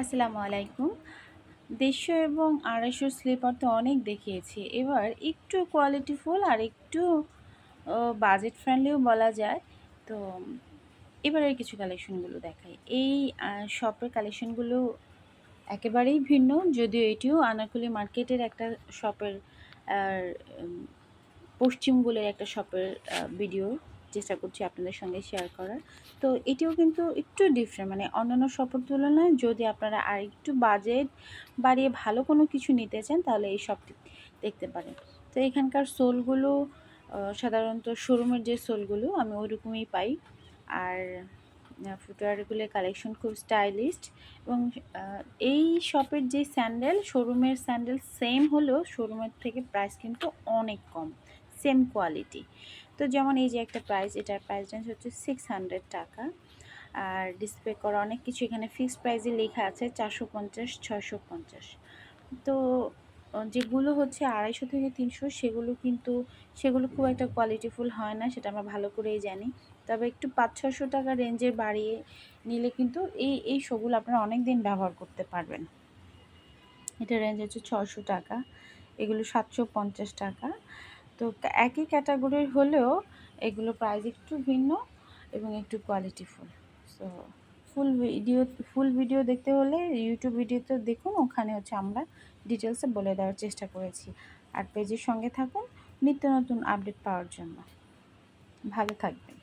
আসসালামু আলাইকুম। ১৫০ এবং ২৫০ স্লিপার তো অনেক দেখিয়েছি। এবার একটু কোয়ালিটিফুল আর একটু বাজেট ফ্রেন্ডলিও বলা যায়। তো এবারের কিছু কালেকশনগুলো দেখাই। এই শপের কালেকশনগুলো একেবারেই ভিন্ন। যদিও এটিও আনারকলি মার্কেটের একটা শপের আর পশ্চিমবঙ্গের একটা শপের ভিডিও চেষ্টা করছি আপনাদের সঙ্গে শেয়ার করার। তো এটিও কিন্তু একটু ডিফারেন্ট, মানে অন্যান্য শপের তুলনায় যদি আপনারা আরেকটু বাজেট বাড়িয়ে ভালো কোনো কিছু নিতে চান তাহলে এই শপটি দেখতে পারেন। তো এখানকার সোলগুলো সাধারণত শোরুমের যে সোলগুলো আমি ওইরকমই পাই। আর ফুটওয়্যারগুলোর কালেকশন খুব স্টাইলিশড এবং এই শপের যে স্যান্ডেল, শোরুমের স্যান্ডেল সেম হলেও শোরুমের থেকে প্রাইস কিন্তু অনেক কম, সেম কোয়ালিটি। তো যেমন এই যে একটা প্রাইস, এটার প্রাইস রেঞ্জ হচ্ছে 600 টাকা। আর ডিসপ্লে করা অনেক কিছু এখানে ফিক্সড প্রাইসে লেখা আছে 450, 650। তো যেগুলো হচ্ছে 250 থেকে 300 সেগুলো খুব একটা কোয়ালিটিফুল হয় না, সেটা আমরা ভালো করেই জানি। তবে একটু 500-600 টাকা রেঞ্জের বাড়িয়ে নিলে কিন্তু এই শোগুলো আপনারা অনেক দিন ব্যবহার করতে পারবেন। এটা রেঞ্জ হচ্ছে 600 টাকা, এগুলো 750 টাকা। তো একই ক্যাটাগরির হলেও এগুলো প্রাইস একটু ভিন্ন এবং একটু কোয়ালিটিফুল। সো ফুল ভিডিও দেখতে হলে ইউটিউব ভিডিওতে দেখুন, ওখানে হচ্ছে আমরা ডিটেলসে বলে দেওয়ার চেষ্টা করেছি। আর পেজের সঙ্গে থাকুন নিত্য নতুন আপডেট পাওয়ার জন্য। ভালো থাকবেন।